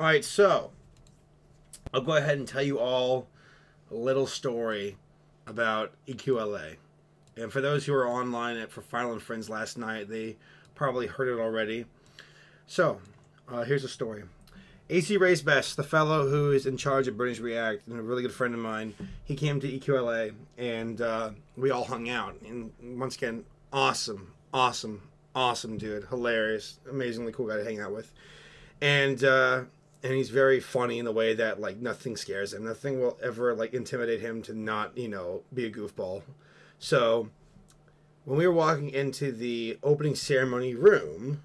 All right, so I'll go ahead and tell you all a little story about EQLA. And for those who were online for Final and Friends last night, they probably heard it already. So, here's the story. ACRacebest, the fellow who is in charge of Brony React, and a really good friend of mine, he came to EQLA, and we all hung out. And once again, awesome dude. Hilarious, amazingly cool guy to hang out with. And he's very funny in the way that, like, nothing scares him. Nothing will ever, like, intimidate him to not, you know, be a goofball. So, when we were walking into the opening ceremony room,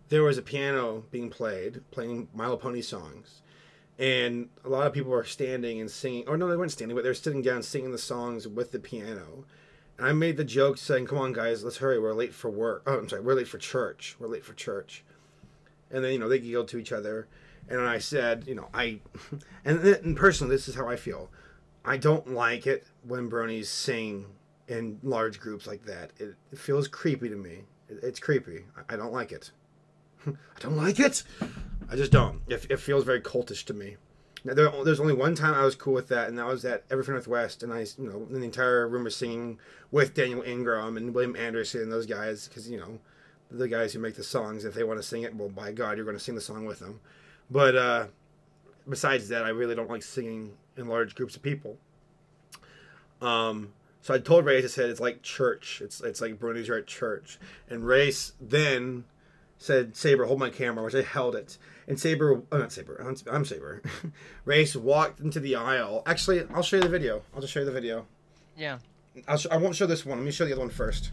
there was a piano being playing My Little Pony songs. And a lot of people were standing and singing. Or no, they weren't standing, but they were sitting down singing the songs with the piano. And I made the joke saying, come on, guys, let's hurry. We're late for work. Oh, I'm sorry, we're late for church. We're late for church. And then, you know, they giggled to each other. And I said, you know, and personally, this is how I feel. I don't like it when bronies sing in large groups like that. It feels creepy to me. It's creepy. I don't like it. I don't like it. I just don't. It feels very cultish to me. Now, there's only one time I was cool with that, and that was at Everything Northwest, and the entire room was singing with Daniel Ingram and William Anderson and those guys, because, you know, the guys who make the songs. If they want to sing it, well, by God, you're going to sing the song with them. But besides that, I really don't like singing in large groups of people. So I told Race, I said, it's like church. It's like bronies are at church. And Race then said, Saber, hold my camera, which I held it. And Saber, oh, not Saber, I'm Saber. Race walked into the aisle. Actually, I'll show you the video. I'll just show you the video. Yeah. I won't show this one. Let me show the other one first.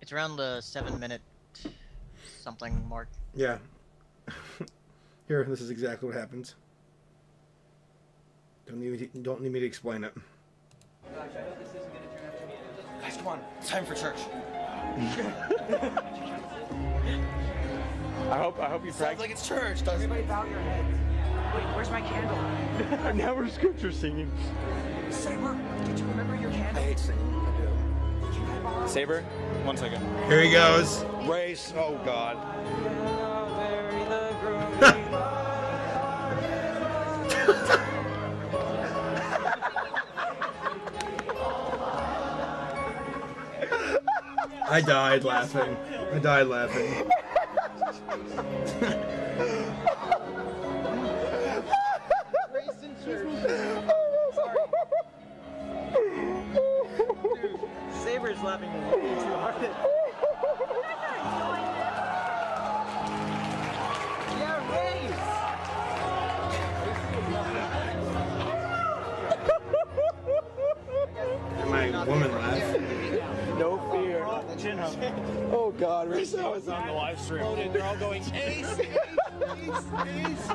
It's around the 7-minute something mark. Yeah. Here, this is exactly what happens. Don't need me to explain it. Gosh, I hope this isn't gonna turn out to be a... Guys, come on. It's time for church. I hope you Sounds practice. like it's church, doesn't Everybody bow your heads. Wait, where's my candle? Now we're scripture singing. Saber, did you remember your candle? I hate singing. I do. Saber, 1 second. Here he goes. Race, oh God. I died laughing. I died laughing. Dude, Saber's laughing way too hard. Yeah, Race! And my woman laughed. No fear. Oh God, Race, that was on the live stream. They're all going, Ace, Ace, Ace, Ace.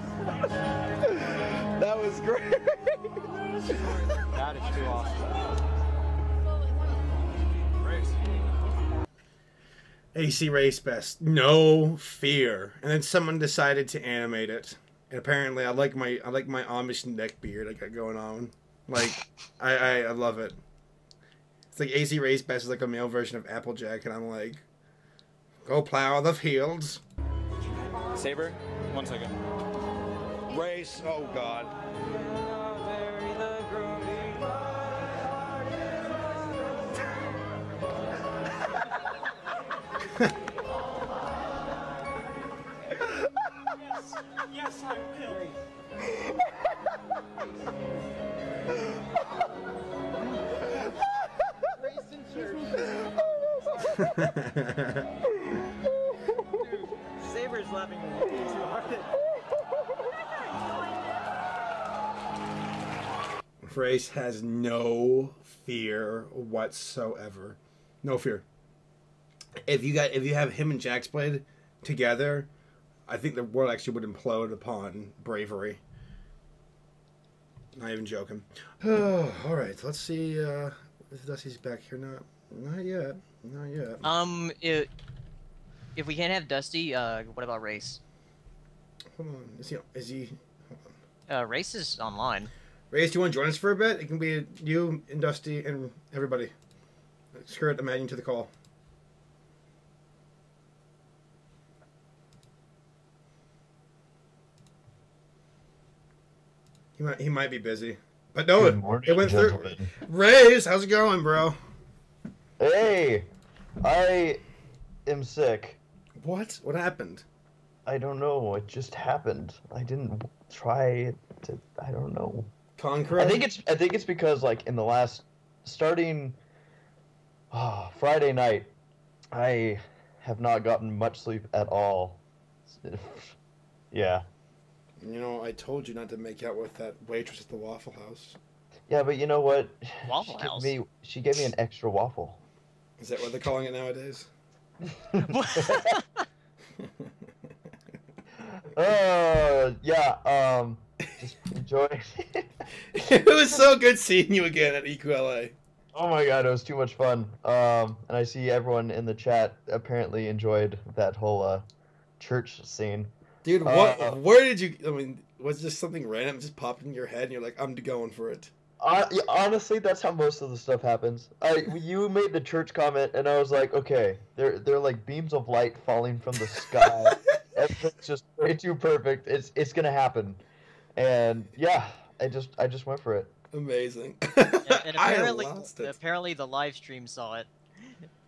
That was great. That is too awesome. ACRacebest, no fear. And then someone decided to animate it. And apparently I like my Amish neck beard I got going on. Like I love it. It's like ACRacebest is like a male version of Applejack, and I'm like, go plow the fields. Saber, 1 second. Race, oh God. Yes, I will. Dude, Saber's laughing way too hard. Race has no fear whatsoever. No fear. If you have him and Jaxblade together, I think the world actually would implode upon bravery. Not even joking. All right, let's see if Dusty's back here. Not yet. Not yet. If we can't have Dusty, what about Race? Hold on. Is he? Hold on. Race is online. Race, do you want to join us for a bit? It can be you and Dusty and everybody. Screw it, I'm adding to the call. He might be busy. But no, Good morning, it went gentlemen. through. Raise, how's it going, bro? Hey, I am sick. What? What happened? I don't know. It just happened. I didn't try to. I don't know. Conquer? I think it's because like in the last starting Friday night, I have not gotten much sleep at all. Yeah. You know, I told you not to make out with that waitress at the Waffle House. Yeah, but you know what? Waffle House? She gave me an extra waffle. Is that what they're calling it nowadays? Yeah. Just enjoy. It was so good seeing you again at EQLA. Oh my god, it was too much fun. And I see everyone in the chat apparently enjoyed that whole church scene. Dude, what? Where did you? I mean, was just something random just popped in your head, and you're like, "I'm going for it." Honestly, that's how most of the stuff happens. You made the church comment, and I was like, okay, they're like beams of light falling from the sky. Everything's just way too perfect. It's gonna happen, and yeah, I just went for it. Amazing. And apparently, I lost it. apparently the live stream saw it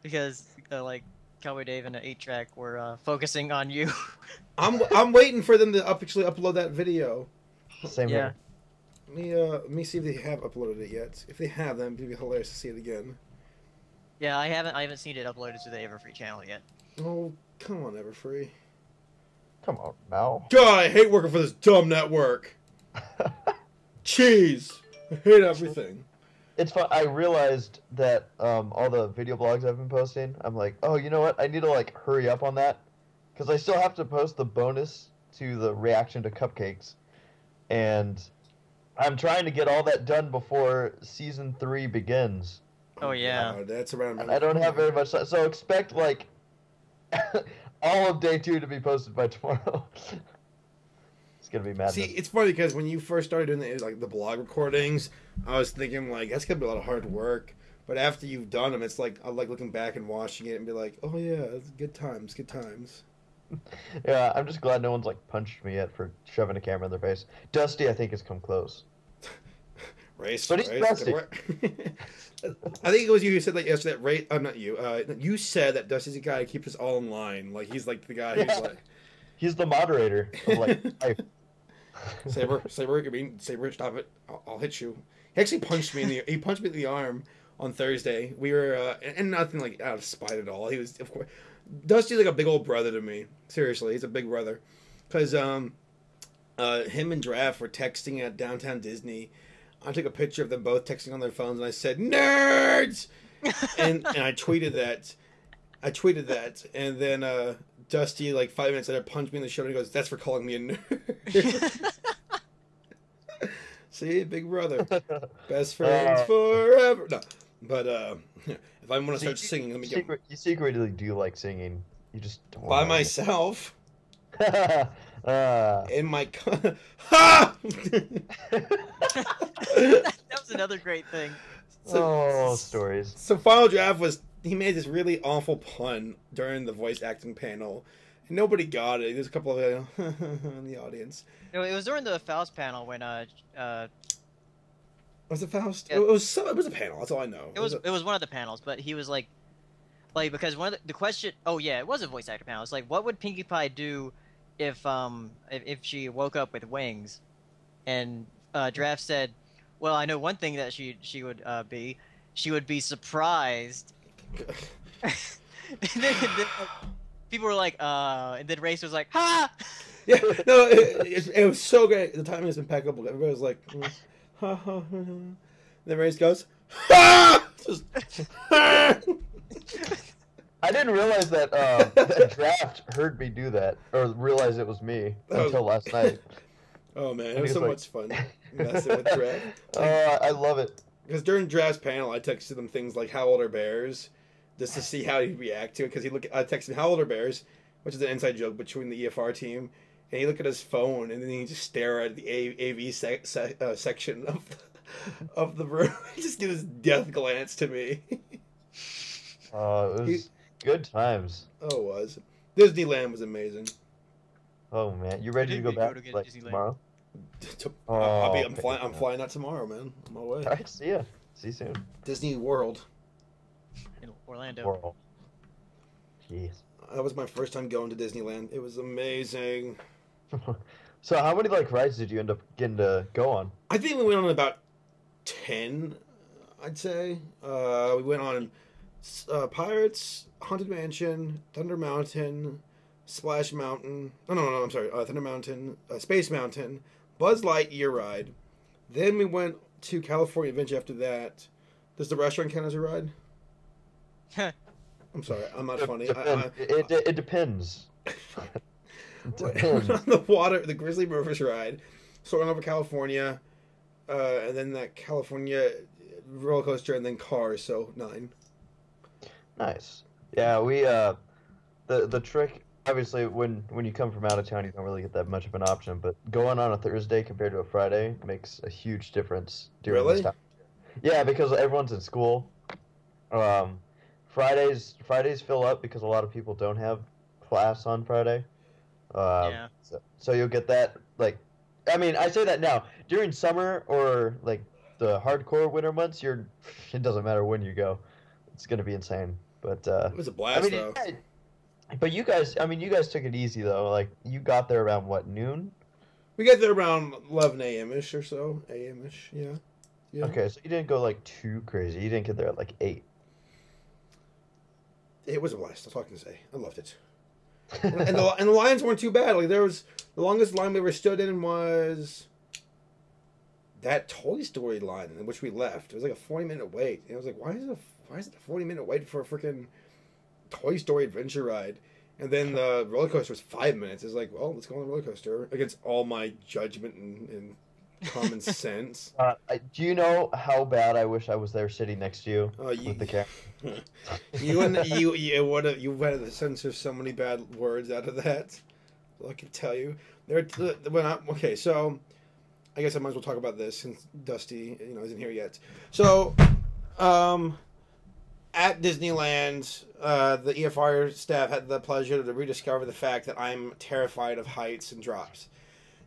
because like Cowboy Dave and the 8-track were focusing on you. I'm waiting for them to actually upload that video. Same Yeah. here. Let me see if they have uploaded it yet. If they have, then it'd be hilarious to see it again. Yeah, I haven't seen it uploaded to the Everfree channel yet. Oh, come on, Everfree. Come on now. God, I hate working for this dumb network. Jeez, I hate everything. It's fun. I realized that all the video blogs I've been posting, I'm like, oh, you know what? I need to like hurry up on that because I still have to post the bonus to the reaction to cupcakes, and I'm trying to get all that done before season 3 begins. Oh yeah. God, that's around. I don't have very much time, so expect like all of day 2 to be posted by tomorrow. It's gonna be madness. See, it's funny because when you first started doing the blog recordings, I was thinking like that's gonna be a lot of hard work. But after you've done them, it's like I like looking back and watching it and be like, oh yeah, it's good times, good times. Yeah, I'm just glad no one's like punched me yet for shoving a camera in their face. Dusty, I think, has come close. Race, But he's race, Dusty. I think it was you who said that yesterday. Race, I'm not you. You said that Dusty's the guy who keeps us all in line. Like he's like the guy who's like He's the moderator of like life. Saber. I mean, Saber, stop it! I'll hit you. He actually punched me in the arm on Thursday. We were and nothing like out of spite at all. He was, of course, Dusty's like a big old brother to me. Seriously, he's a big brother. Because him and Draft were texting at Downtown Disney. I took a picture of them both texting on their phones, and I said, "Nerds!" and I tweeted that. And then Dusty, like 5 minutes later, punched me in the shoulder and goes, "That's for calling me a nerd." See, big brother, best friends forever. No, but if I want to start singing, let me get You secretly do like singing. You just don't by wanna- myself Ah. in my ha. That was another great thing. Stories. So Final Draft he made this really awful pun during the voice acting panel, and nobody got it. There's a couple of in the audience. No, it was during the Faust panel when Was it Faust? Yeah. It was a panel. That's all I know. it was one of the panels, but he was like because one of the question. Oh yeah, it was a voice actor panel. It's like, what would Pinkie Pie do if she woke up with wings? And Draft said, "Well, I know one thing that she would be. She would be surprised." and then, people were like, and then Race was like, "Ha!" Yeah, no, it was so great. The timing was impeccable. Everybody was like, ha ha. Then Race goes, ha! Just, ha! I didn't realize that that Draft heard me do that, or realize it was me until last night. Oh man, And it was he so was much fun messing with Draft. I love it. Because during Draft's panel, I texted him things like "How old are bears?" just to see how he'd react to it. Because I texted him "How old are bears?" which is an inside joke between the EFR team, and he look at his phone and then he just stare at the AV section of the room. He just give his death glance to me. It was good times. Oh, it was. Disneyland was amazing. Oh man, you ready to go back like tomorrow? I'm flying out tomorrow, man. On my way. All right, see ya. See you soon. Disney World. In Orlando. World. Jeez. That was my first time going to Disneyland. It was amazing. So how many like rides did you end up getting to go on? I think we went on about 10, I'd say. We went on Pirates, Haunted Mansion, Thunder Mountain, Splash Mountain. No, I'm sorry. Thunder Mountain, Space Mountain, Buzz Lightyear ride. Then we went to California Adventure after that. Does the restaurant count as a ride? I'm sorry, I'm not funny. It depends. On the water, the Grizzly Rivers ride, soaring over California, and then that California roller coaster, and then Cars. So 9. Nice. Yeah, we the trick. Obviously, when you come from out of town, you don't really get that much of an option. But going on a Thursday compared to a Friday makes a huge difference during this time. Yeah, because everyone's in school. Fridays fill up because a lot of people don't have class on Friday. Yeah. So you'll get that, like, I mean, I say that now. During summer or, like, the hardcore winter months, it doesn't matter when you go. It's going to be insane. But, it was a blast, though. But you guys took it easy, though. Like, you got there around, what, noon? We got there around 11 a.m.-ish or so. A.m.-ish, yeah. Okay, so you didn't go, like, too crazy. You didn't get there at, like, 8. It was a blast. That's all I can say. I loved it. and the lines weren't too bad. Like, there was the longest line we ever stood in was that Toy Story line in which we left. It was like a 40-minute wait. And I was like, why is it a 40-minute wait for a freaking Toy Story adventure ride? And then the roller coaster was 5 minutes. It's like, well, let's go on the roller coaster against all my judgment and common sense. Do you know how bad I wish I was there sitting next to you with the camera? you would have censored so many bad words out of that. Well, I can tell you. Okay, so I guess I might as well talk about this since Dusty, isn't here yet. So, at Disneyland, the EFR staff had the pleasure to rediscover the fact that I'm terrified of heights and drops.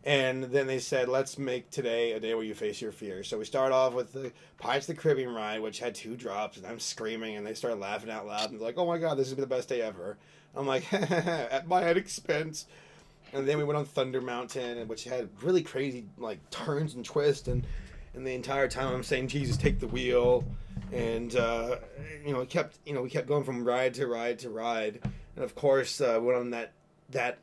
And then they said, let's make today a day where you face your fears. So we start off with the Pirates of the Caribbean ride, which had 2 drops, and I'm screaming, and they start laughing out loud, and they're like, oh my god, this has been the best day ever. I'm like, at my own expense. And then we went on Thunder Mountain, which had really crazy, like, turns and twists, and the entire time I'm saying, Jesus, take the wheel. And, we kept going from ride to ride to ride. And, of course, went on that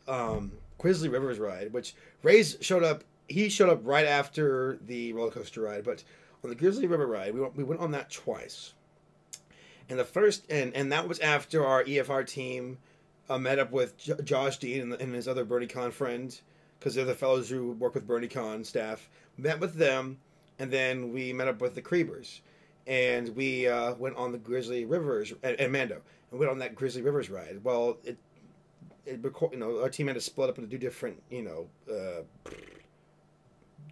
Grizzly Rivers ride, which Ray's showed up. He showed up right after the roller coaster ride, but on the Grizzly River ride, we went on that twice. And the first, and that was after our EFR team met up with Josh Dean and his other BronyCon friend, because they're the fellows who work with BronyCon staff. Met with them, and then we met up with the Creepers, and we went on the Grizzly Rivers and Mando, and went on that Grizzly Rivers ride. Well, our team had to split up into 2 different,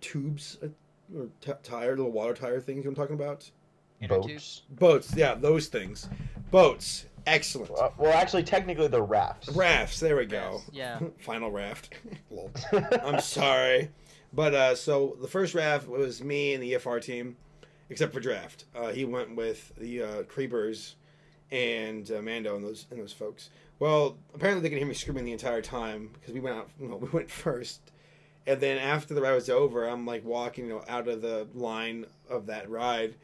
tubes or little water tire things. I'm talking about. Boats, yeah, those things. Boats, excellent. Well, actually, technically, they're rafts. Rafts, there we go. Yeah. Final raft. I'm sorry, but so the first raft was me and the EFR team, except for Draft. He went with the Creepers and Mando and those folks. Well, apparently they could hear me screaming the entire time because we went first. And then after the ride was over, I'm like walking, out of the line of that ride,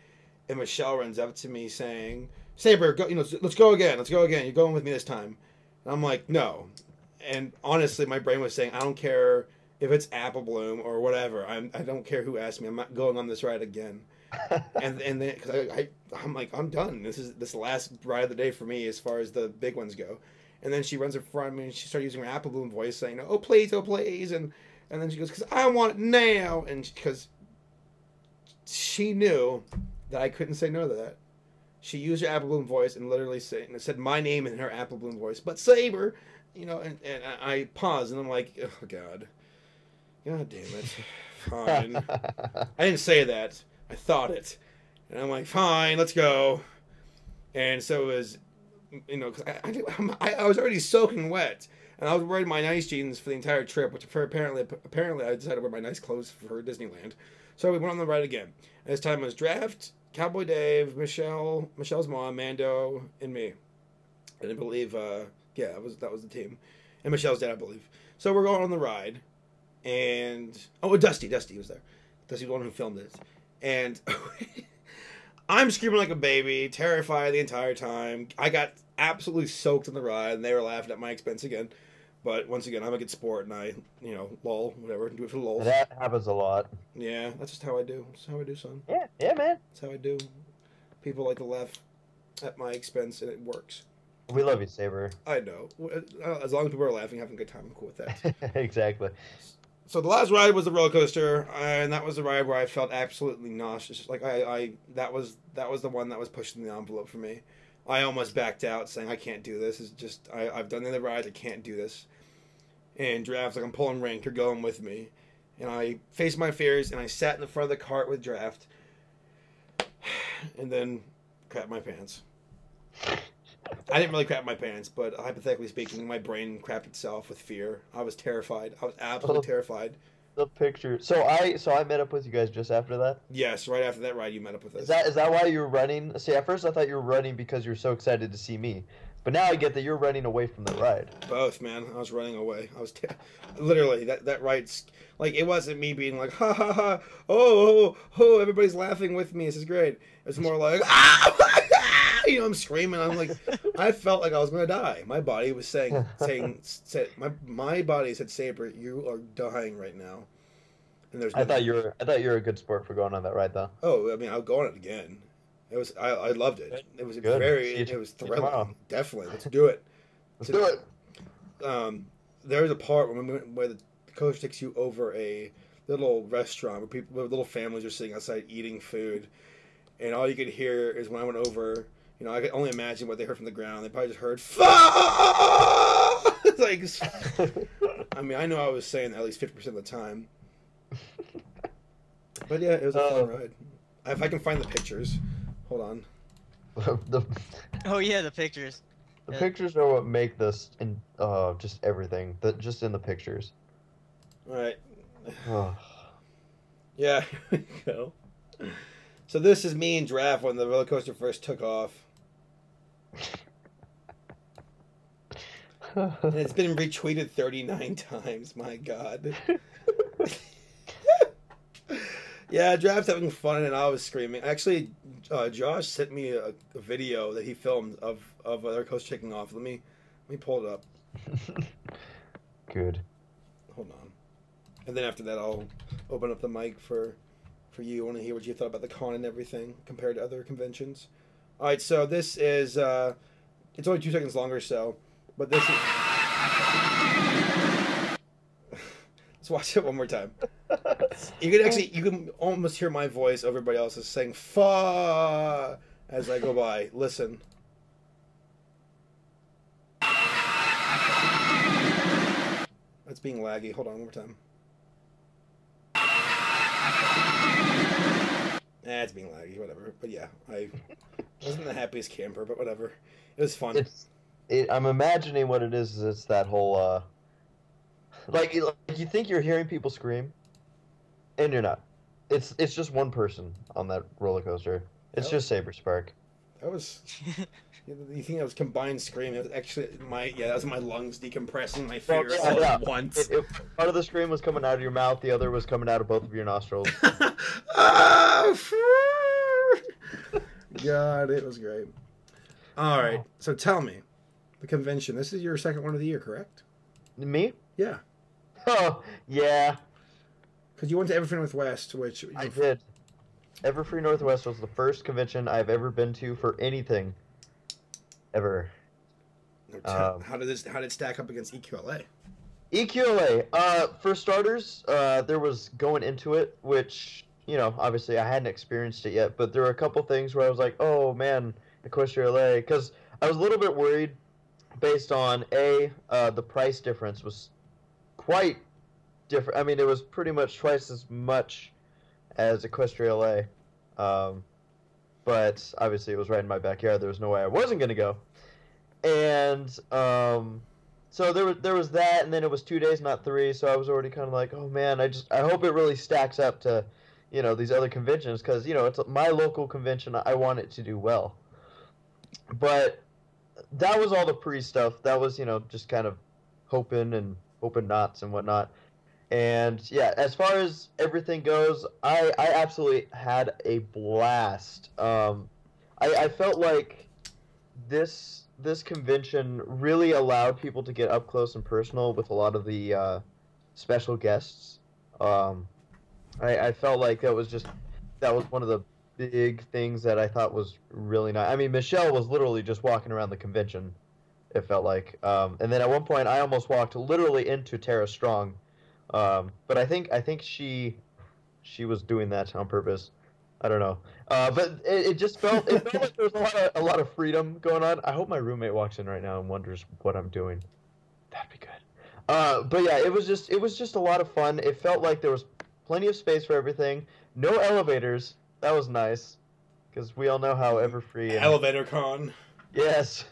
and Michelle runs up to me saying, "Saber, go, let's go again. Let's go again. You're going with me this time." And I'm like, "No." And honestly, my brain was saying, "I don't care if it's Apple Bloom or whatever. I don't care who asked me. I'm not going on this ride again." and then because I'm like, I'm done. This is the last ride of the day for me as far as the big ones go. And then she runs in front of me and she started using her Apple Bloom voice, saying, oh please, and then she goes, because I want it now, and because she knew that I couldn't say no to that. She used her Apple Bloom voice and literally said my name in her Apple Bloom voice, but Saber, and I paused and I'm like, oh god damn it, fine. I didn't say that. I thought it. And I'm like, fine, let's go. And so it was, because I was already soaking wet, and I was wearing my nice jeans for the entire trip, which apparently I decided to wear my nice clothes for Disneyland. So we went on the ride again. And this time it was Draft, Cowboy Dave, Michelle's mom, Mando, and me. And I believe, that was the team, and Michelle's dad, I believe. So we're going on the ride, and Dusty was there. Dusty was the one who filmed it, and I'm screaming like a baby, terrified the entire time. I got absolutely soaked in the ride, and they were laughing at my expense again. But once again, I'm a good sport, and I, lol, whatever, do it for the lol. That happens a lot. Yeah, that's just how I do. That's how I do, son. Yeah, man. That's how I do. People like to laugh at my expense, and it works. We love you, Saber. I know. As long as people are laughing, having a good time, I'm cool with that. Exactly. So the last ride was the roller coaster, and that was the ride where I felt absolutely nauseous. Like that was the one that was pushing the envelope for me. I almost backed out, saying I can't do this. It's just I've done the other rides, I can't do this. And Draft's like, I'm pulling rank, you're going with me. And I faced my fears, and I sat in the front of the cart with Draft, and then crapped my pants. I didn't really crap my pants, but hypothetically speaking, my brain crapped itself with fear. I was terrified. I was absolutely terrified. The picture. So I met up with you guys just after that? Yes, right after that ride, you met up with us. Is that why you were running? See, at first I thought you were running because you were so excited to see me. But now I get that you're running away from the ride. Both, man. I was running away. I was literally that ride's like, it wasn't me being like, ha ha ha, oh, everybody's laughing with me. This is great. It was more like, I'm screaming. I'm like, I felt like I was gonna die. My body was saying my body said, Saber, you are dying right now. And there's. I thought you were a good sport for going on that ride, though. Oh, I mean, I'll go on it again. It was. I loved it. It was Good. it was thrilling. Definitely, let's do it. Let's do it. There's a part where the coach takes you over a little restaurant where little families are sitting outside eating food, and all you could hear is when I went over. I could only imagine what they heard from the ground. They probably just heard "fuck." Like, I mean, I know I was saying that at least 50% of the time. But yeah, it was a fun ride. If I can find the pictures, hold on. Oh yeah, the pictures. The pictures are what make this, and just everything. Just in the pictures. All right. Yeah, here we go. So this is me and Draft when the roller coaster first took off. And it's been retweeted 39 times. My God. Yeah, Draft's having fun, and I was screaming. Actually, Josh sent me a video that he filmed of their coaster taking off. Let me pull it up. Good. Hold on. And then after that, I'll open up the mic for you. I want to hear what you thought about the con and everything compared to other conventions. All right, so this is it's only 2 seconds longer, but this is. Let's watch it one more time. You can almost hear my voice. Everybody else is saying "fa" as I go by. Listen. That's being laggy. Hold on, one more time. It's being laggy, whatever. But yeah, I wasn't the happiest camper, but whatever. It was fun. I'm imagining what it is it's that whole, like you think you're hearing people scream, and you're not. It's just one person on that roller coaster. It's just Saberspark. That was. You think that was combined scream? It was actually that was my lungs decompressing my fear all at once. Part of the scream was coming out of your mouth, the other was coming out of both of your nostrils. God, it was great. All right, so tell me, the convention. This is your second one of the year, correct? Me? Yeah. Oh, yeah. Because you went to Everfree Northwest, which I did. Everfree Northwest was the first convention I've ever been to for anything. Ever. How did it stack up against EQLA? EQLA. For starters, there was going into it, which obviously I hadn't experienced it yet, but there were a couple things where I was like, oh man, Equestria LA, because I was a little bit worried based on the price difference was quite different. I mean, it was pretty much twice as much as Equestria LA. but obviously it was right in my backyard. There was no way I wasn't gonna go. And so there was that, and then it was 2 days, not 3. So I was already kind of like, oh man, I hope it really stacks up to, these other conventions, because it's my local convention. I want it to do well. But that was all the pre stuff. That was just kind of hoping knots and whatnot. And yeah, as far as everything goes, I absolutely had a blast. I felt like this convention really allowed people to get up close and personal with a lot of the special guests. I felt like that was one of the big things that I thought was really nice. I mean, Michelle was literally just walking around the convention, it felt like. And then at one point, I almost walked literally into Tara Strong. But I think she was doing that on purpose. I don't know. But it just felt like there was a lot of freedom going on. I hope my roommate walks in right now and wonders what I'm doing. That'd be good. But yeah, it was just a lot of fun. It felt like there was plenty of space for everything. No elevators. That was nice, because we all know how Everfree and... Elevator Con. Yes,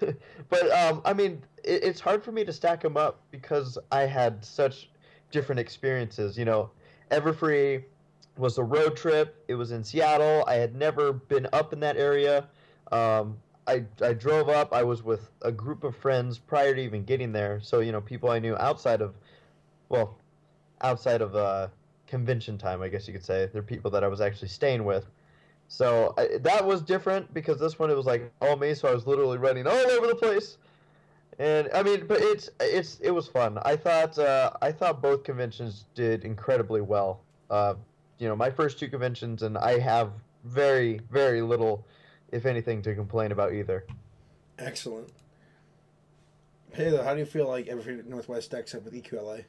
but I mean, it's hard for me to stack them up because I had such different experiences. Everfree was a road trip. It was in Seattle. I had never been up in that area. I drove up. I was with a group of friends prior to even getting there. So people I knew outside of convention time, I guess you could say. They're people that I was actually staying with. So that was different, because this one it was like all me. So I was literally running all over the place. And I mean, but it was fun. I thought both conventions did incredibly well. My first 2 conventions, and I have very, very little, if anything, to complain about either. Excellent. Paleo, how do you feel like Everfree Northwest stacks up with EQLA?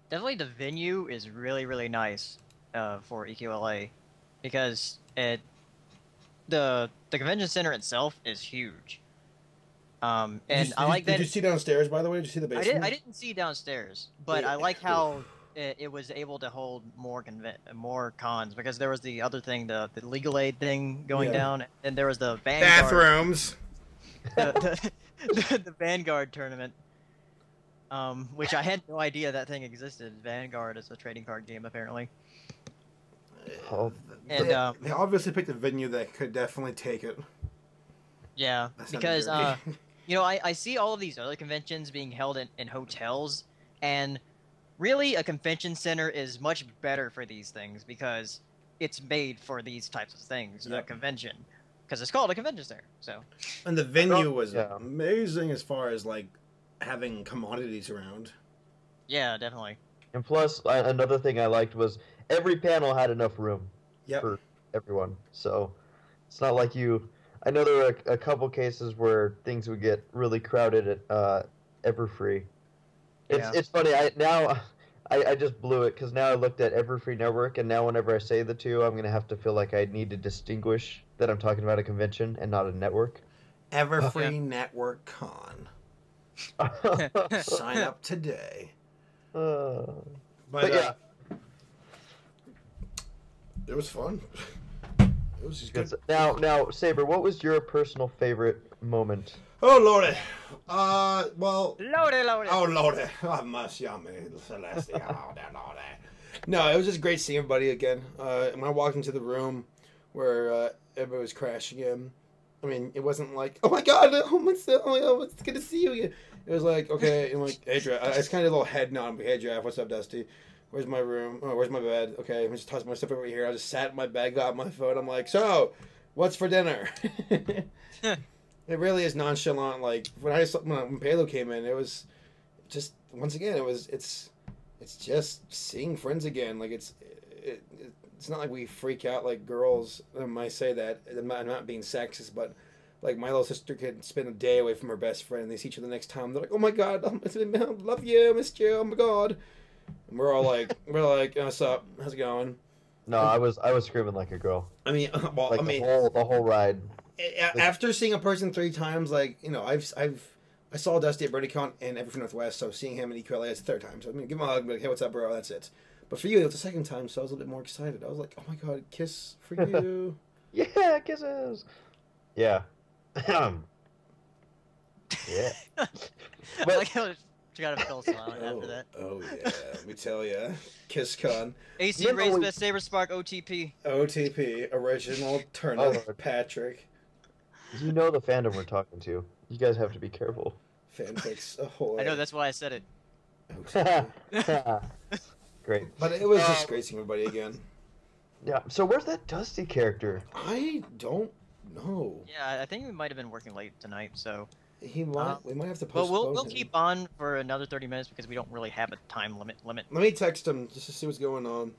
Definitely the venue is really, really nice for EQLA, because the convention center itself is huge. And I like that. Did you see downstairs, by the way? Did you see the basement? I didn't see downstairs, but I like how it was able to hold more cons, because there was the other thing, the legal aid thing going down, and there was the Vanguard, bathrooms, the Vanguard tournament, which I had no idea that thing existed. Vanguard is a trading card game, apparently. And they obviously picked a venue that could definitely take it. Yeah, because I see all of these other conventions being held in hotels, and really a convention center is much better for these things, because it's made for these types of things. A convention, because it's called a convention center. So, and the venue was amazing as far as like having commodities around. Yeah, definitely. And plus, another thing I liked was every panel had enough room for everyone. So it's not like I know there were a couple cases where things would get really crowded at Everfree. It's funny. I just blew it, because now I looked at Everfree Network, and now whenever I say the two, I'm going to have to feel like I need to distinguish that I'm talking about a convention and not a network. Everfree Network Con. Sign up today. But yeah. It was fun. It was just good. Now, Saber, what was your personal favorite moment? Oh, Lordy. Well... Lordy. Oh, Lordy. Oh, mercy on me, Celestia. Oh, Lordy. No, it was just great seeing everybody again. When I walked into the room where everybody was crashing in, I mean, it wasn't like, oh my god, it's good to see you again. It was like, okay, and like, hey, Draft. I just kind of a little head nod. Hey, Draft, what's up, Dusty? Where's my room? Oh, where's my bed? Okay, let me just toss my stuff over here. I just sat in my bed, got my phone. I'm like, so, what's for dinner? It really is nonchalant. Like when Paleo came in, it was just once again, it's just seeing friends again. Like it's not like we freak out like girls. I might say that I'm not being sexist, but like my little sister could spend a day away from her best friend, and they see each other the next time. They're like, oh my god, I love you, missed you, oh my god. And we're all like, what's up? How's it going? No, I was screaming like a girl. I mean, well, like the whole ride. After seeing a person 3 times, like I saw Dusty at BronyCon and Everfree Northwest, so seeing him at EQLA is the 3rd time. So I mean, give him a hug, be like, hey, what's up, bro? That's it. But for you, it was the second time, so I was a little bit more excited. I was like, oh my god, kiss for you. Yeah, kisses. Yeah. Yeah. I like how it got a fell silent after that. Oh yeah, let me tell ya. KissCon. ACRacebest Saberspark OTP. OTP, original turnip, Lord. Patrick. You know the fandom we're talking to. You guys have to be careful. Fanfics, ahoy. I know, that's why I said it. OTP. Great. But it was just great seeing everybody again. Yeah. So where's that Dusty character? I don't know. Yeah, I think we might have been working late tonight, so... We might have to But postpone we'll him. keep on for another 30 minutes because we don't really have a time limit. Let me text him just to see what's going on.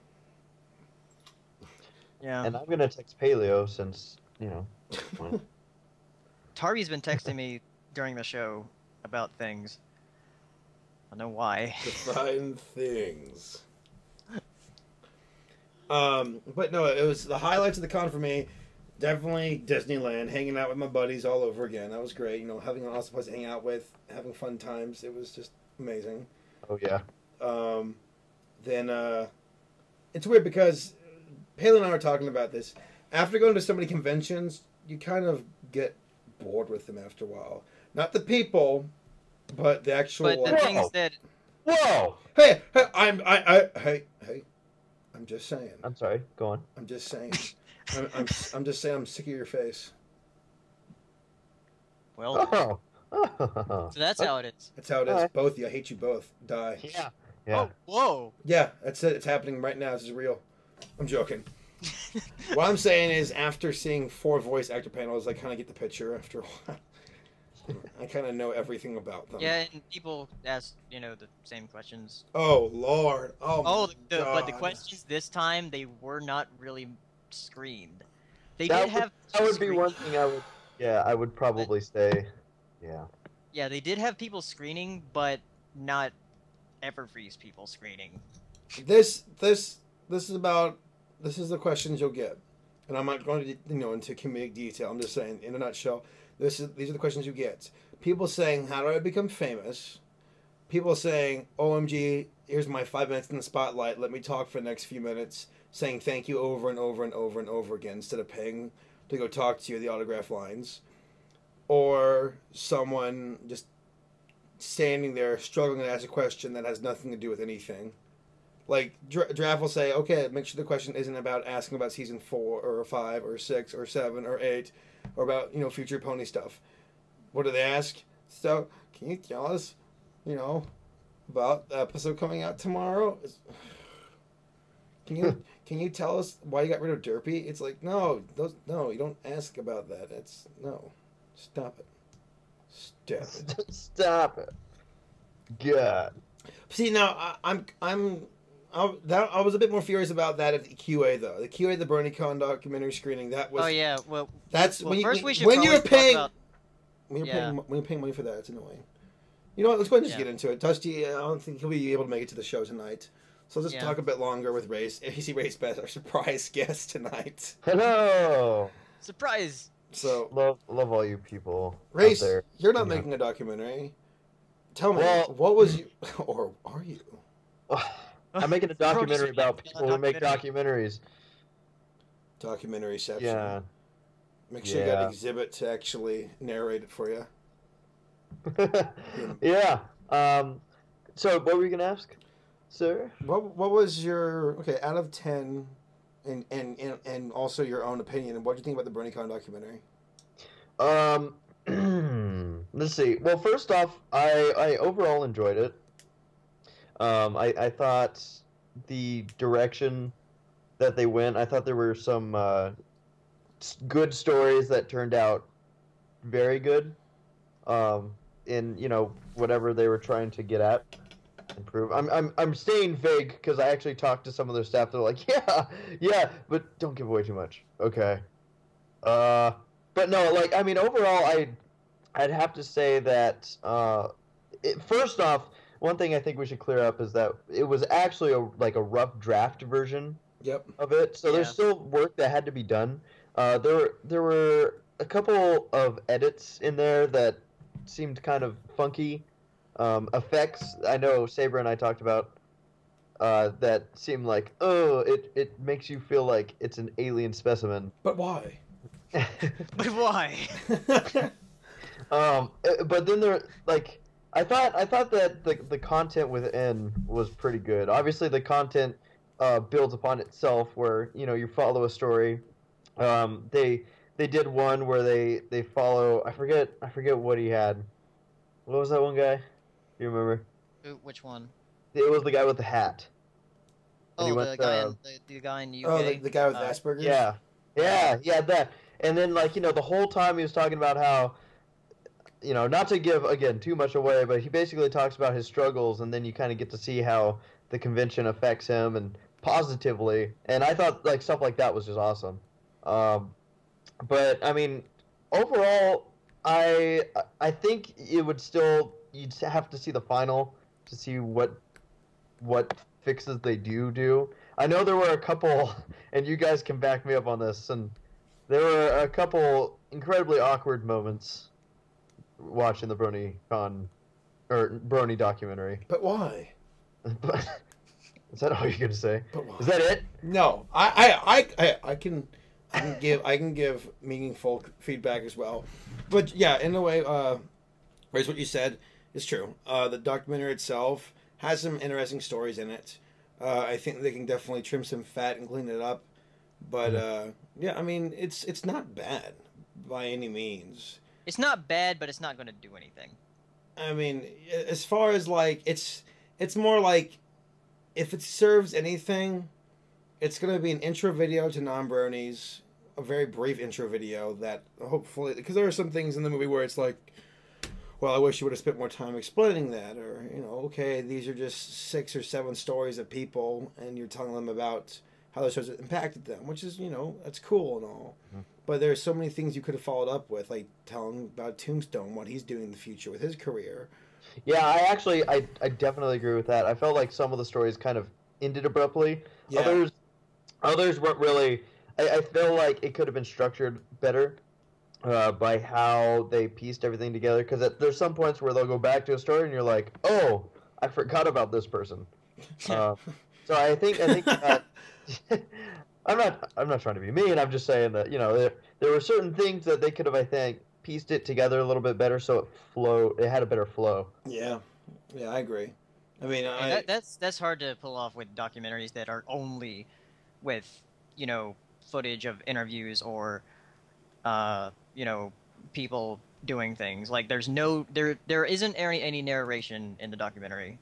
Yeah. And I'm gonna text Paleo since, you know. Well. Tari's been texting me during the show about things. I don't know why. Define things. But no, it was the highlights of the con for me. Definitely Disneyland, hanging out with my buddies all over again. That was great. You know, having an awesome place to hang out with, having fun times. It was just amazing. Oh yeah. Then it's weird because Paley and I were talking about this. After going to so many conventions, you kind of get bored with them after a while. Not the people, but the actual. But the things that... Whoa! Hey, I'm just saying. I'm sorry. Go on. I'm just saying. I'm just saying I'm sick of your face. Well, Oh. so that's how it is. That's how it is. Alright. Both of you. I hate you both. Die. Yeah. Yeah. Oh, whoa. Yeah, that's it. It's happening right now. This is real. I'm joking. What I'm saying is, after seeing 4 voice actor panels, I kind of get the picture after a while. I kind of know everything about them. Yeah, and people ask, you know, the same questions. Oh, Lord. Oh, Oh, my God. but the questions this time, they were not really screened. They That did have... That would be screen- one thing I would. Yeah, I would probably say. Yeah. Yeah, they did have people screening, but not Everfreeze people screening. This is the questions you'll get, and I'm not going to into comedic detail. I'm just saying, in a nutshell, these are the questions you get. People saying, "How do I become famous?" People saying, "OMG, here's my 5 minutes in the spotlight. Let me talk for the next few minutes." Saying thank you over and over and over and over again instead of paying to go talk to you, the autograph lines, or someone just standing there struggling to ask a question that has nothing to do with anything. Like, Draft will say, okay, make sure the question isn't about asking about season 4 or 5 or 6 or 7 or 8 or about, future pony stuff. What do they ask? So, can you tell us, about the episode coming out tomorrow? Can you tell us why you got rid of Derpy? It's like, no, you don't ask about that. Stop it. Stop it. God. See, now I was a bit more furious about that at the QA though. The QA, the BronyCon documentary screening, that was. Oh yeah, well. That's well, when first you we should when you're probably talk paying about- when you're Yeah. paying money for that. It's annoying. You know what? Let's go ahead and just Yeah. get into it. Dusty, I don't think he'll be able to make it to the show tonight, so let's just Yeah. talk a bit longer with ACRacebest, our surprise guest tonight. Hello. Surprise! So, Love all you people Race, out there. you're not Yeah. making a documentary. Tell me, Well- what was you, or are you? I'm making a documentary about Making a people who make documentary. documentaries. Documentary section. Yeah. Make sure you got Yeah. an exhibit to actually narrate it for you. Yeah. So what were you gonna ask, sir? What was your out of 10, and also your own opinion? What do you think about the BronyCon documentary? Let's see. Well, first off, I overall enjoyed it. I thought the direction that they went, I thought there were some good stories that turned out very good. In whatever they were trying to get at, improve. I'm staying vague because I actually talked to some of their staff. They're like, yeah, but don't give away too much. Okay. But no, overall, I'd have to say that first off, one thing I think we should clear up is that it was actually a rough draft version Yep. of it. So there's Yeah. still work that had to be done. There were a couple of edits in there that seemed kind of funky. Effects, I know Saber and I talked about that seem like, oh, it makes you feel like it's an alien specimen. But why? But why? But then there, like, I thought that the content within was pretty good. Obviously, the content builds upon itself, where you follow a story. They did one where they follow. I forget what he had. What was that one guy? Do you remember? Which one? It was the guy with the hat. And he Oh, went, the guy in the UK. Oh, the guy with Asperger's? Yeah, that. And then, like, the whole time he was talking about how, not to give, again, too much away, but he basically talks about his struggles, and then you kind of get to see how the convention affects him, and positively. And I thought, like, stuff like that was just awesome. But, I mean, overall, I think it would still, you'd have to see the final to see what fixes they do. I know there were a couple, and you guys can back me up on this, and there were a couple incredibly awkward moments watching the Brony documentary. But why? But is that all you're gonna say? But why? Is that it? No, I can give meaningful feedback as well. But yeah, in a way, here's what you said is true. The documentary itself has some interesting stories in it. I think they can definitely trim some fat and clean it up. But yeah, I mean, it's not bad by any means. It's not bad, but it's not going to do anything. I mean, as far as like it's more like if it serves anything, it's going to be an intro video to non-bronies, a very brief intro video that hopefully, because there are some things in the movie where it's like, well, I wish you would have spent more time explaining that, or okay, these are just 6 or 7 stories of people, and you're telling them about how those shows impacted them, which is, that's cool and all. Mm-hmm. But there's so many things you could have followed up with, like telling about Tombstone, what he's doing in the future with his career. Yeah, I definitely agree with that. I felt like some of the stories kind of ended abruptly. Yeah. Others weren't really. I feel like it could have been structured better by how they pieced everything together. Because there's some points where they'll go back to a story and you're like, oh, I forgot about this person. So I think I'm not trying to be mean. I'm just saying that there were certain things that they could have, I think, pieced it together a little bit better so it had a better flow. Yeah, I agree. I mean, that's hard to pull off with documentaries that are only with footage of interviews or people doing things. Like there isn't any narration in the documentary.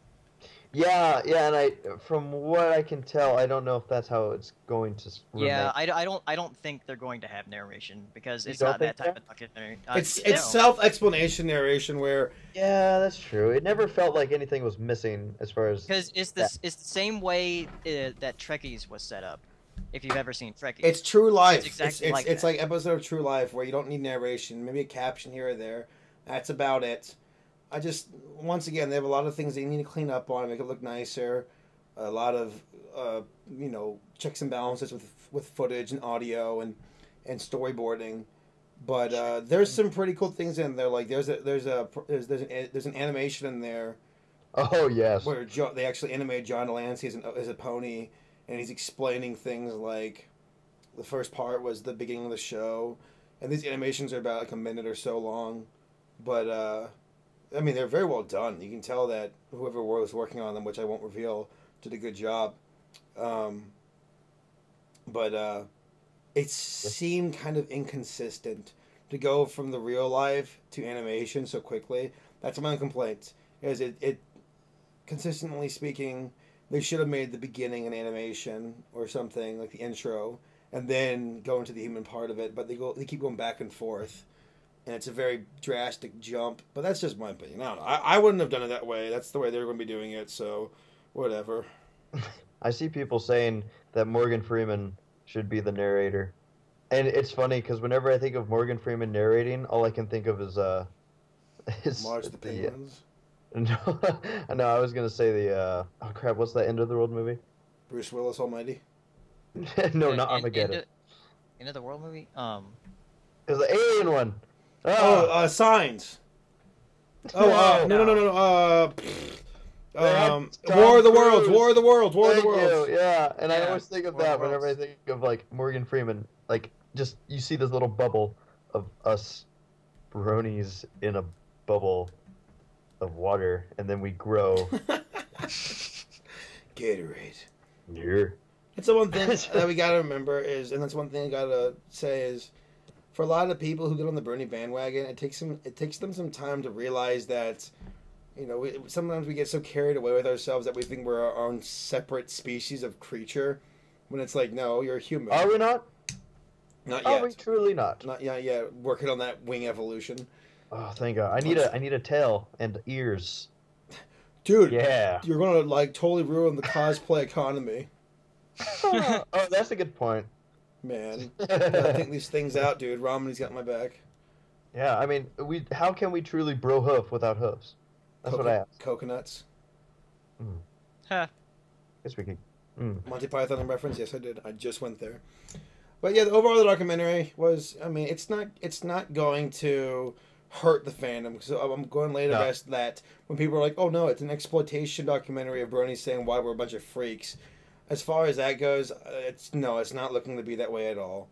Yeah, and from what I can tell, I don't know if that's how it's going to remain. Yeah, I don't think they're going to have narration because it's not that type of documentary. It's self-explanation narration where. Yeah, that's true. It never felt like anything was missing as far as. Because it's the same way that Trekkies was set up. If you've ever seen Trekkies, it's True Life. It's exactly it's like episode of True Life where you don't need narration, maybe a caption here or there. That's about it. Once again, they have a lot of things they need to clean up on, make it look nicer. A lot of, checks and balances with footage and audio and storyboarding. But there's some pretty cool things in there. Like there's an animation in there. Oh yes. Where they actually animated John Delancey as a pony, and he's explaining things like, the first part was the beginning of the show, and these animations are about like a minute or so long, but. I mean, they're very well done. You can tell that whoever was working on them, which I won't reveal, did a good job. But it seemed kind of inconsistent to go from the real life to animation so quickly. That's my complaint. Is it consistently speaking, they should have made the beginning an animation or something like the intro, and then go into the human part of it. But they keep going back and forth. And it's a very drastic jump, but that's just my opinion. I don't know. I wouldn't have done it that way. That's the way they're going to be doing it, so whatever. I see people saying that Morgan Freeman should be the narrator. And it's funny, because whenever I think of Morgan Freeman narrating, all I can think of is... March the Penguins? No, I was going to say the... oh, crap, what's that End of the World movie? Bruce Willis Almighty? No, not Armageddon. End of the World movie? It was the alien one. Signs. Oh, no. War of the Worlds, War of the Worlds, War of the Thank Worlds. you, yeah, and I Yeah, always think of War of that the whenever I Worlds. think of like Morgan Freeman. Like, just you see this little bubble of us bronies in a bubble of water, and then we grow. Gatorade. Yeah. That's the one thing that we gotta remember is, and that's one thing I gotta say is, for a lot of people who get on the Brony bandwagon, it takes them some time to realize that, you know, sometimes we get so carried away with ourselves that we think we're our own separate species of creature, when it's like, no, you're a human. Are we not? Not Are yet. we truly not? Not yet. Working on that wing evolution. Oh, thank God! I need a tail and ears. Dude, Yeah. you're gonna like totally ruin the cosplay economy, Oh, that's a good point. man. Gotta think these things out, dude. Romney's got my back. Yeah, I mean, how can we truly bro hoof without hoofs? That's what I asked. Coconuts. Huh. Guess we could. Monty Python reference? Yes, I did. I just went there. But yeah, overall the documentary was. I mean, it's not going to hurt the fandom. So I'm going later best that when people are like, "Oh no, it's an exploitation documentary of Brony saying why we're a bunch of freaks." As far as that goes, it's not looking to be that way at all.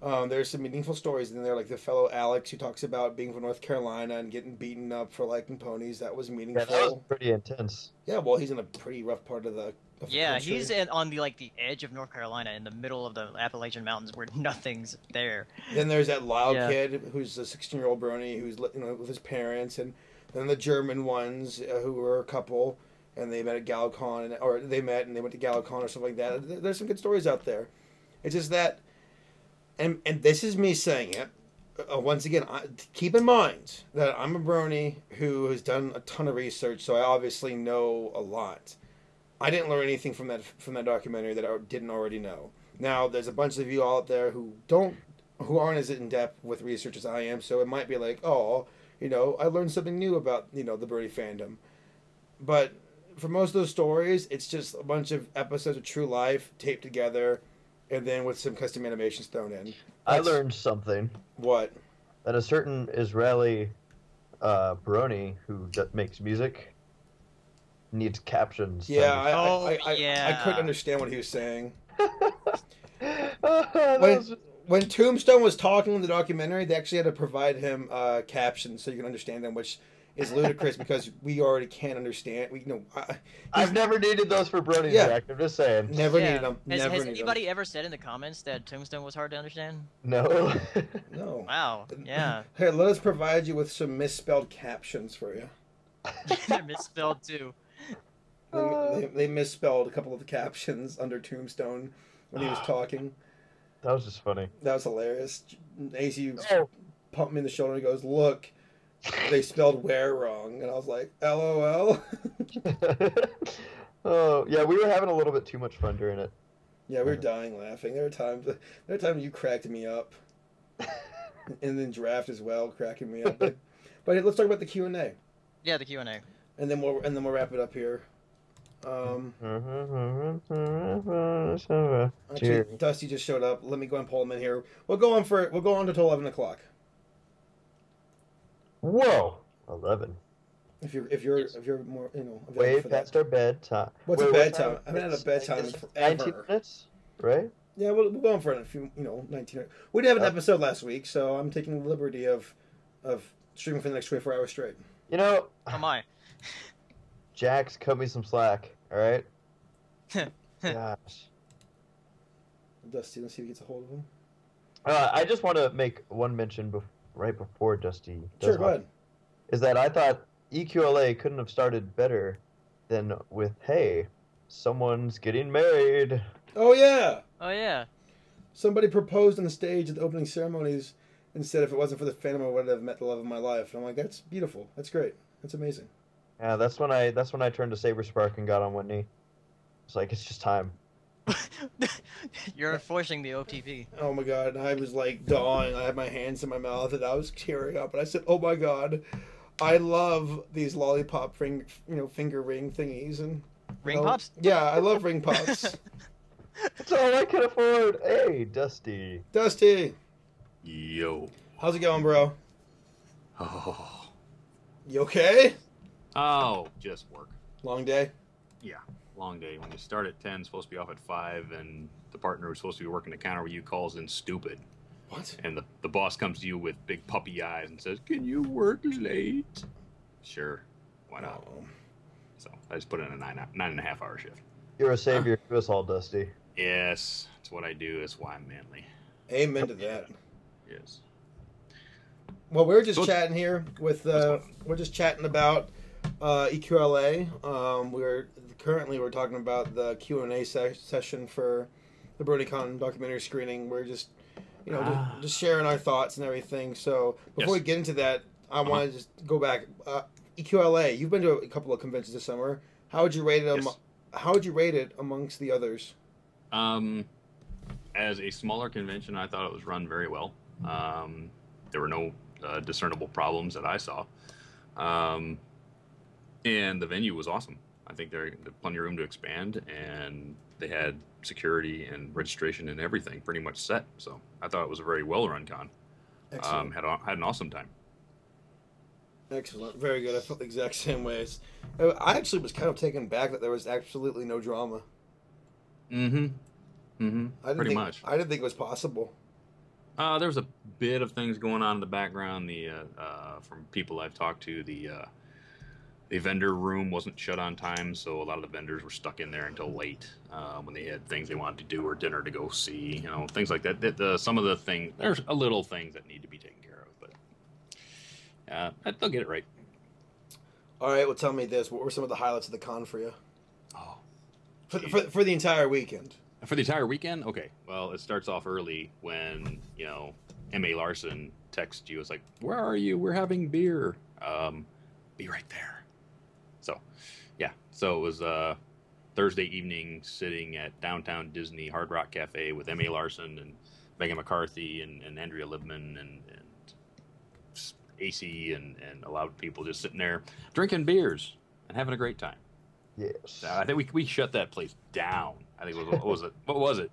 There's some meaningful stories in there, like the fellow Alex who talks about being from North Carolina and getting beaten up for liking ponies. That was meaningful. Yeah, that was pretty intense. Yeah, well, he's in a pretty rough part of the. Yeah, country. he's on the edge of North Carolina, in the middle of the Appalachian Mountains, where nothing's there. Then there's that loud Yeah. kid who's a 16-year-old Brony who's with his parents, and then the German ones who were a couple, and they met at GalaCon, or they met and they went to GalaCon or something like that. There's some good stories out there. It's just that, and this is me saying it. Once again, keep in mind that I'm a Brony who has done a ton of research, so I obviously know a lot. I didn't learn anything from that documentary that I didn't already know. Now, there's a bunch of you out there who aren't as in depth with research as I am, so it might be like, oh, I learned something new about the Brony fandom. But for most of those stories, it's just a bunch of episodes of true life taped together, and then with some custom animations thrown in. I learned something. What? That a certain Israeli Brony who makes music needs captions. Yeah, yeah. I couldn't understand what he was saying. That When Tombstone was talking in the documentary, they actually had to provide him captions so you can understand them, which is ludicrous because we already can't understand. I've never needed those for Brony React. I'm just saying. Never Yeah. need them. Has anybody ever said in the comments that Tombstone was hard to understand? No. No. Wow. Yeah. Here, let us provide you with some misspelled captions for you. They're misspelled too. They misspelled a couple of the captions under Tombstone when he was talking. That was just funny. That was hilarious. AC pumped me in the shoulder and he goes, "Look, they spelled where wrong." And I was like, LOL. Oh, yeah, we were having a little bit too much fun during it. Yeah, we were dying laughing. There were times you cracked me up. And then Draft as well, cracking me up. But let's talk about the Q&A. Yeah, the Q&A. And then we'll wrap it up here. Actually, Dusty just showed up. Let me go and pull him in here. We'll go on until 11 o'clock. Whoa, 11. If you're more Way for past that. our bedtime. What's Wait, a what bedtime? time? I haven't had a bedtime in 19 forever. minutes, right? Yeah, we'll go on for a few 19. We didn't have an episode last week, so I'm taking the liberty of streaming for the next 24 hours straight. Oh my. Jax, cut me some slack, all right? Gosh. Dusty, let's see if he gets a hold of him. I just want to make one mention right before Dusty does Sure, go one, ahead. is that I thought EQLA couldn't have started better than with, hey, someone's getting married. Oh, yeah! Oh yeah. Somebody proposed on the stage at the opening ceremonies and said if it wasn't for the fandom, I would have met the love of my life. And I'm like, that's beautiful. That's great. That's amazing. Yeah, that's when I turned to Saberspark and got on one knee. It's like, it's just time. You're enforcing the OTP. Oh my god, I was like dying. I had my hands in my mouth and I was tearing up. And I said, oh my god, I love these lollipop finger ring thingies. And Ring pops? Yeah, I love ring pops. That's all I can afford. Hey, Dusty. Dusty, Yo. how's it going, bro? Oh. You okay? Oh, just work. Long day? Yeah, long day. When you start at 10, supposed to be off at 5, and the partner who's supposed to be working the counter with you calls in stupid. What? And the boss comes to you with big puppy eyes and says, "Can you work late?" Sure, why not? Oh. So I just put in a 9.5 hour shift. You're a savior to us all, Dusty. Yes, it's what I do. It's why I'm manly. Amen to that. Yes. Well, we're just So- chatting here with we're just chatting about EQLA. We're talking about the Q&A session for the BronyCon documentary screening. We're just just sharing our thoughts and everything. So before we get into that, I want to just go back. EQLA, you've been to a couple of conventions this summer. How would you rate it? Yes. How would you rate it amongst the others? As a smaller convention, I thought it was run very well. There were no discernible problems that I saw. And the venue was awesome. I think there plenty of room to expand, and they had security and registration and everything pretty much set. So I thought it was a very well-run con. Excellent. Had an awesome time. Excellent. Very good. I felt the exact same ways. I actually was kind of taken back that there was absolutely no drama. Mm-hmm. Mm-hmm. Pretty much. I didn't think it was possible. There was a bit of things going on in the background. From people I've talked to, the vendor room wasn't shut on time, so a lot of the vendors were stuck in there until late when they had things they wanted to do or dinner to go see, things like that. Some of the things, there's a little things that need to be taken care of, but they'll get it right. All right, well, tell me this. What were some of the highlights of the con for you? Oh, For the entire weekend. For the entire weekend? Okay. Well, it starts off early when, M.A. Larson texts you. It's like, "Where are you? We're having beer." Be right there. So, yeah. So it was Thursday evening sitting at downtown Disney Hard Rock Cafe with M.A. Larson and Megan McCarthy and Andrea Libman and AC and a lot of people just sitting there drinking beers and having a great time. Yes. I think we shut that place down. I think what was it?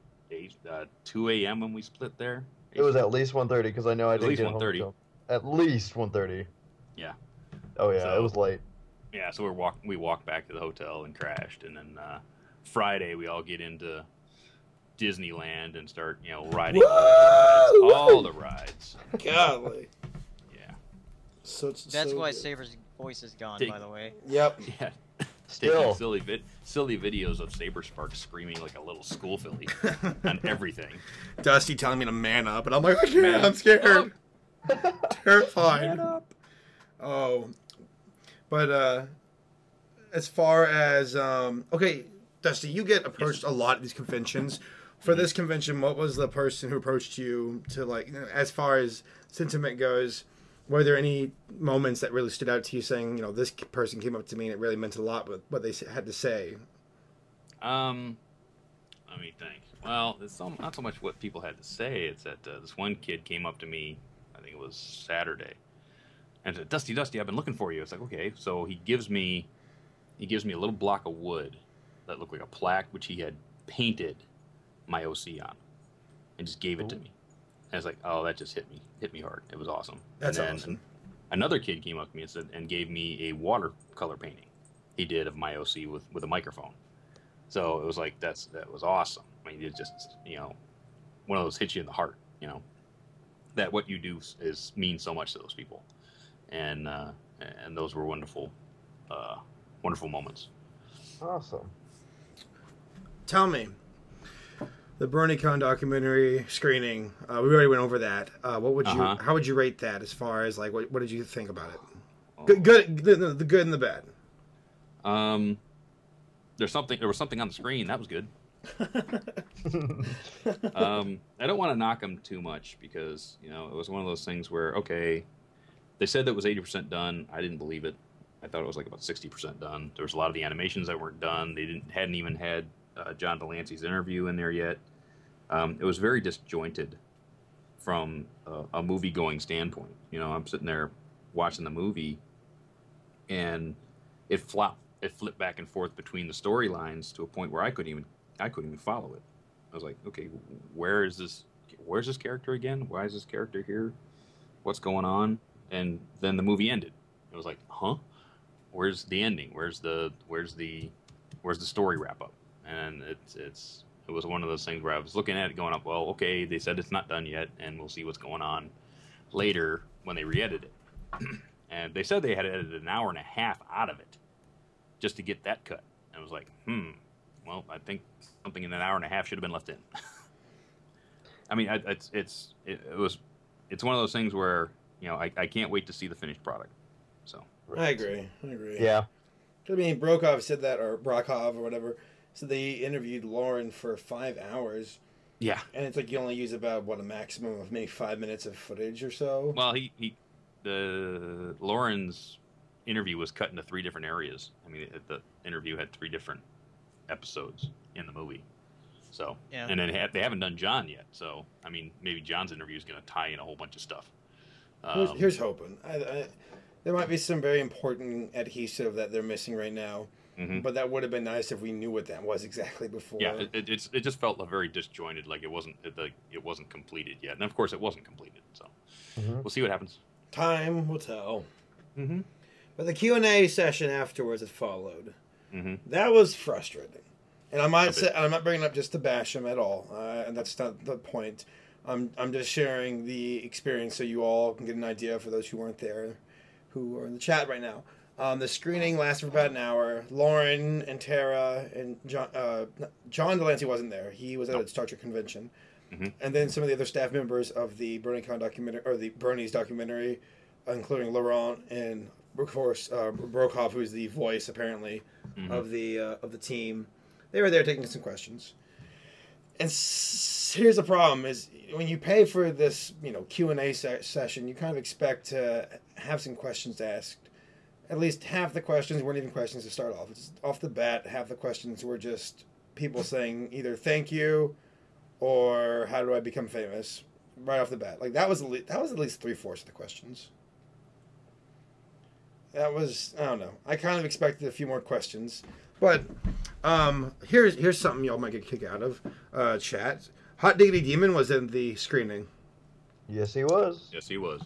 2 a.m. when we split there? It was at least 1:30 because I know I didn't least get home 1:30. until at least 1:30. Yeah. Oh yeah, So- it was late. Yeah, so we walked back to the hotel and crashed, and then Friday we all get into Disneyland and start riding all the rides. Golly. Yeah. That's why Saber's voice is gone, Take- by the way. Yep. Yeah. Still. Taking silly videos of Saberspark screaming like a little school filly on everything. Dusty telling me to man up, and I'm like, I can't. Man I'm scared. Terrified. Man up. Oh. But as far as okay, Dusty, you get approached a lot at these conventions. For this convention, what was the person who approached you to as far as sentiment goes? Were there any moments that really stood out to you, saying, this person came up to me and it really meant a lot with what they had to say? Let me think. Well, it's not so much what people had to say. It's that this one kid came up to me, I think it was Saturday, and said, Dusty, I've been looking for you. It's like, okay. So he gives me a little block of wood that looked like a plaque, which he had painted my OC on, and just gave it to me. And I was like, oh, that just hit me hard. It was awesome. That's and then awesome. Another kid came up to me and gave me a watercolor painting he did of my OC with a microphone. So it was like that was awesome. I mean, it just one of those hits you in the heart. That what you do means so much to those people, and those were wonderful moments. Awesome. Tell me, the BronyCon documentary screening. We already went over that. What would you? How would you rate that? As far as what did you think about it? Good, the good and the bad. There was something on the screen that was good. I don't want to knock them too much because it was one of those things where they said that it was 80% done. I didn't believe it. I thought it was like about 60% done. There was a lot of the animations that weren't done. They hadn't even had John Delancey's interview in there yet. It was very disjointed from a movie-going standpoint. I'm sitting there watching the movie, and it flipped back and forth between the storylines to a point where I couldn't even follow it. I was like, okay, where's this character again? Why is this character here? What's going on? And then the movie ended. It was like, huh? where's the ending? Where's the story wrap up? And it was one of those things where I was looking at it going up, well, okay, they said it's not done yet, and we'll see what's going on later when they re-edit it. And they said they had edited an hour and a half out of it just to get that cut. And I was like, well, I think something in an hour and a half should have been left in. I mean, it's one of those things where, you know, I can't wait to see the finished product. So I agree. Yeah. I mean, Brokov said that, or Brokov or whatever, said they interviewed Lauren for 5 hours. Yeah. And it's like you only use about, what, a maximum of maybe 5 minutes of footage or so? Well, Lauren's interview was cut into 3 different areas. I mean, the interview had 3 different episodes in the movie. So, yeah. And then they haven't done John yet. So, I mean, maybe John's interview is going to tie in a whole bunch of stuff. Here's hoping. There might be some very important adhesive that they're missing right now. Mm-hmm. But that would have been nice if we knew what that was exactly before. Yeah, it just felt very disjointed, like it wasn't completed yet. And of course, it wasn't completed. So we'll see what happens. Time will tell. Mm-hmm. But the Q&A session afterwards that followed, that was frustrating. And I might say, and I'm not bringing it up just to bash him at all. And that's not the point. I'm just sharing the experience so you all can get an idea for those who weren't there, who are in the chat right now. The screening lasted for about an hour. Lauren and Tara and John Delancey wasn't there. He was at a Star Trek convention. And then some of the other staff members of the BronyCon documentary, or the Brony's documentary, including Laurent and, of course, Brokov, who's the voice, apparently, of the team. They were there taking some questions. And here's the problem, is when you pay for this, Q&A session, you kind of expect to have some questions asked. At least half the questions weren't even questions to start off. It's off the bat, half the questions were just people saying either thank you or how do I become famous right off the bat. Like that was at least 3/4 of the questions. That was, I don't know. I kind of expected a few more questions. But here's something y'all might get a kick out of. Chat. Hot Diggity Demon was in the screening. Yes, he was. Yes, he was.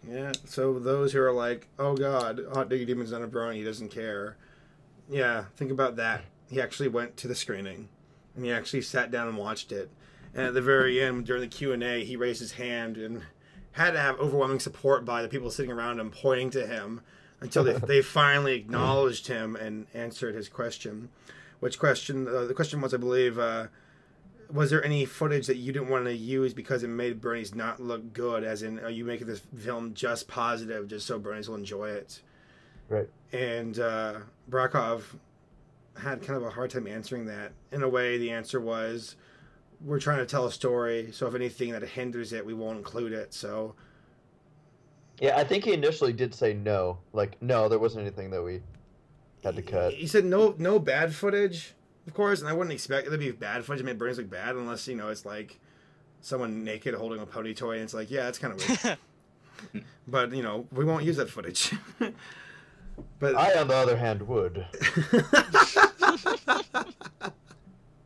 Yeah, so those who are like, oh god, Hot Diggity Demon's not a brony, he doesn't care. Yeah, think about that. He actually went to the screening, and he actually sat down and watched it. And at the very end, during the Q&A, he raised his hand and had to have overwhelming support by the people sitting around him, pointing to him, until they finally acknowledged him and answered his question. Which question, the question was, I believe, was there any footage that you didn't want to use because it made Brony's not look good? As in, are you making this film just positive, just so Brony's will enjoy it? Right. And Brakov had kind of a hard time answering that. In a way, the answer was, we're trying to tell a story, so if anything that hinders it, we won't include it. So, yeah, I think he initially did say no. Like, no, there wasn't anything that we had to cut. He said no bad footage. Of course, and I wouldn't expect it to be bad footage. I mean, Brony's look bad unless, it's like someone naked holding a pony toy, and it's like, yeah, that's kind of weird. But, we won't use that footage. But I, on the other hand, would.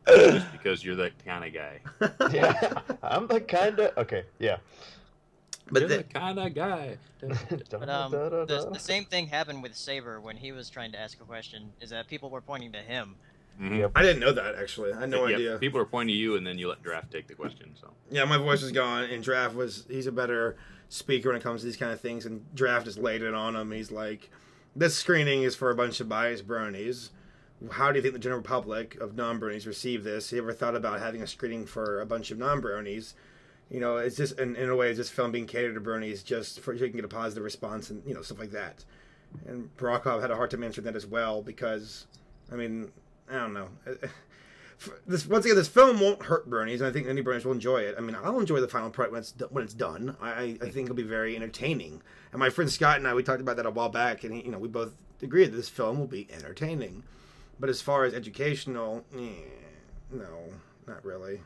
Just because you're that kind of guy. Yeah, I'm the kind of... Okay, yeah. But you're the kind of guy. But the same thing happened with Saber when he was trying to ask a question, is that people were pointing to him. Yep. I didn't know that, actually. I had no idea. People are pointing to you, and then you let Draft take the question. So yeah, my voice was gone, and Draft he's a better speaker when it comes to these kind of things, and Draft just laid it on him. He's like, this screening is for a bunch of biased bronies. How do you think the general public of non-bronies receive this? You ever thought about having a screening for a bunch of non-bronies? It's just, in a way, it's just film being catered to bronies just so you can get a positive response and, stuff like that. And Barakov had a hard time answering that as well because, I mean, I don't know. Once again, this film won't hurt bronies, and I think any bronies will enjoy it. I mean, I'll enjoy the final product when it's done. I think it'll be very entertaining. And my friend Scott and I, we talked about that a while back, and we both agreed that this film will be entertaining. But as far as educational, no, not really.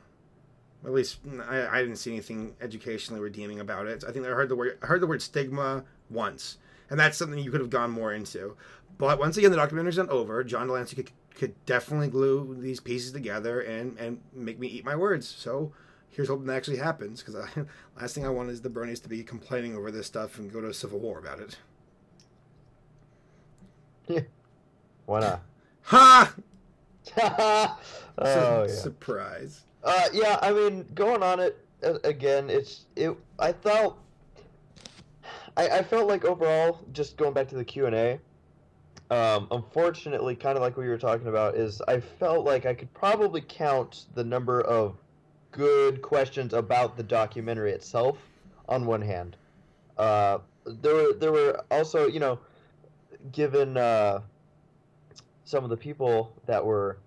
At least I didn't see anything educationally redeeming about it. I think I heard the word stigma once, and that's something you could have gone more into. But once again, the documentary's not over. John Delancey could definitely glue these pieces together and make me eat my words. So here's hoping that actually happens, because last thing I want is the bronies to be complaining over this stuff and go to a civil war about it. Why not? Ha! Oh yeah. Surprise. Yeah. I mean, going on it again. I felt like overall, just going back to the Q&A. Unfortunately, kind of like we were talking about, is I felt like I could probably count the number of good questions about the documentary itself on one hand. There were also, given some of the people that were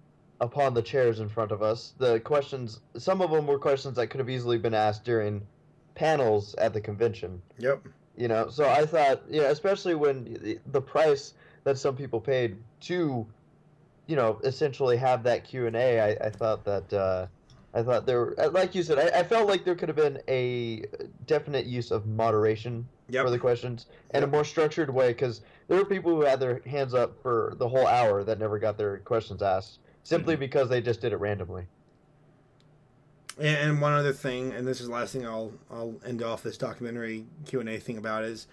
upon the chairs in front of us, the questions, some of them were questions that could have easily been asked during panels at the convention. Yep. So I thought, especially when the price that some people paid to, essentially have that Q&A, I thought that, there, like you said, I felt like there could have been a definite use of moderation for the questions and a more structured way, because there were people who had their hands up for the whole hour that never got their questions asked, simply because they just did it randomly. And one other thing, and this is the last thing I'll end off this documentary Q&A thing about, is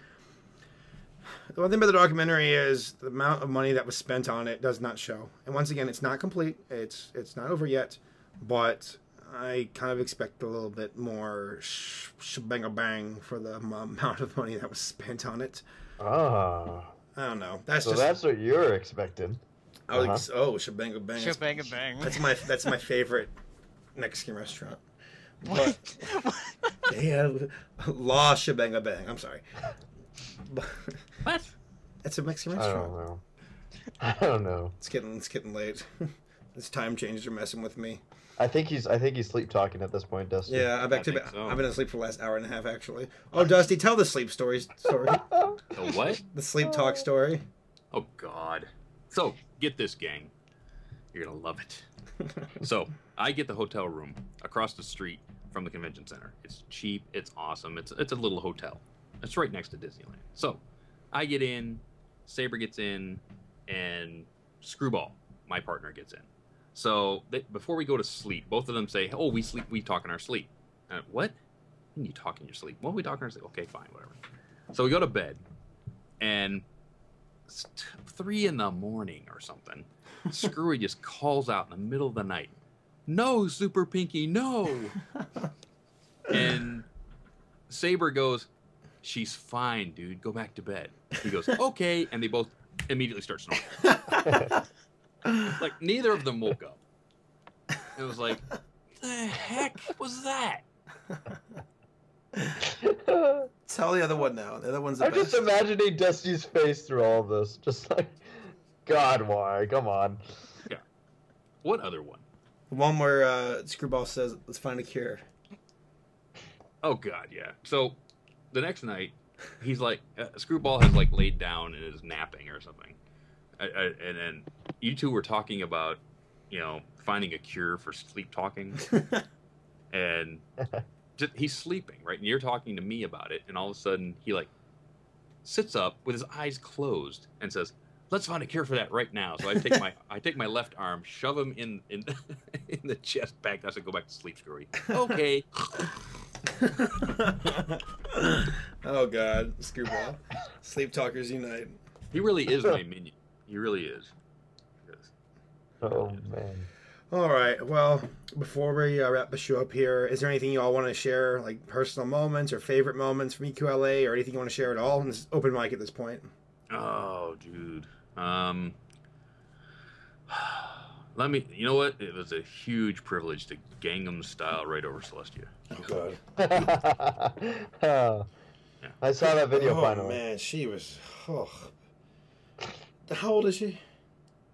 the one thing about the documentary is the amount of money that was spent on it does not show. And once again, it's not complete. It's not over yet, but I kind of expect a little bit more shebang for the amount of money that was spent on it. Ah. I don't know. That's what you're expecting. Shebang bang. Shebang bang. That's my favorite Mexican restaurant. What? Yeah, La Shebang Bang. I'm sorry. What? It's a Mexican I restaurant. don't know. It's getting late. This time changes are messing with me. I think he's sleep talking at this point, Dusty. Yeah, I've been asleep for the last hour and a half actually. Oh, Dusty, tell the sleep story. The what? The sleep talk story. Oh God. So get this, gang. You're gonna love it. So I get the hotel room across the street from the convention center. It's cheap. It's awesome. It's a little hotel. It's right next to Disneyland. So I get in, Saber gets in, and Screwball, my partner, gets in. So before we go to sleep, both of them say, "Oh, we talk in our sleep." What? When you talk in your sleep? Well, we talk in our sleep. Okay, fine, whatever. So we go to bed, and it's 3 a.m. or something. Screwy just calls out in the middle of the night, "No, Super Pinky, no!" And Saber goes, "She's fine, dude. Go back to bed." He goes, "Okay," and they both immediately start snoring. Like, neither of them woke up. It was like, the heck was that? Tell the other one now. The other one's the I'm best. just imagining Dusty's face through all of this. Just like, God, why? Come on. Yeah. What other one? The one where Screwball says, "Let's find a cure." Oh, God, yeah. So, the next night, he's like, Screwball has, like, laid down and is napping or something. And then you two were talking about, finding a cure for sleep talking. And he's sleeping, right? And you're talking to me about it. And all of a sudden, he, like, sits up with his eyes closed and says, "Let's find a cure for that right now." So I take my left arm, shove him in in the chest back. I said, "Go back to sleep, Screwy." Okay. Oh God, Screwball. Sleep talkers unite. He really is my minion. He really is. Oh man. All right. Well, before we wrap the show up here, is there anything you all want to share, like personal moments or favorite moments from EQLA, or anything you want to share at all? And this is open mic at this point. Oh, dude. Let me. You know what? It was a huge privilege to Gangnam Style right over Celestia. Oh God. Oh. Yeah. I saw that video Oh finally. man, she was. Oh. How old is she?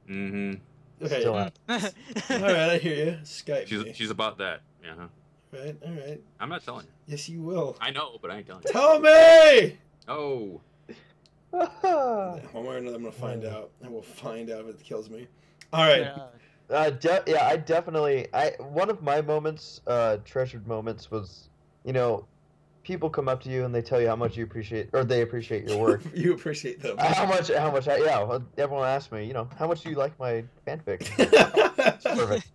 Mm-hmm. Okay. Still All out. right, I hear you. Skype me. She's about that. Yeah. Right. All right. I'm not telling you. Yes, you will. I know, but I ain't telling you. Tell me. Oh. One way or another, I'm gonna find out. I will find out if it kills me. All right. Yeah. I definitely. One of my moments, treasured moments, was, people come up to you and they tell you how much you appreciate, or they appreciate your work. You appreciate them. How much? Yeah. Everyone asks me, how much do you like my fanfic? Perfect.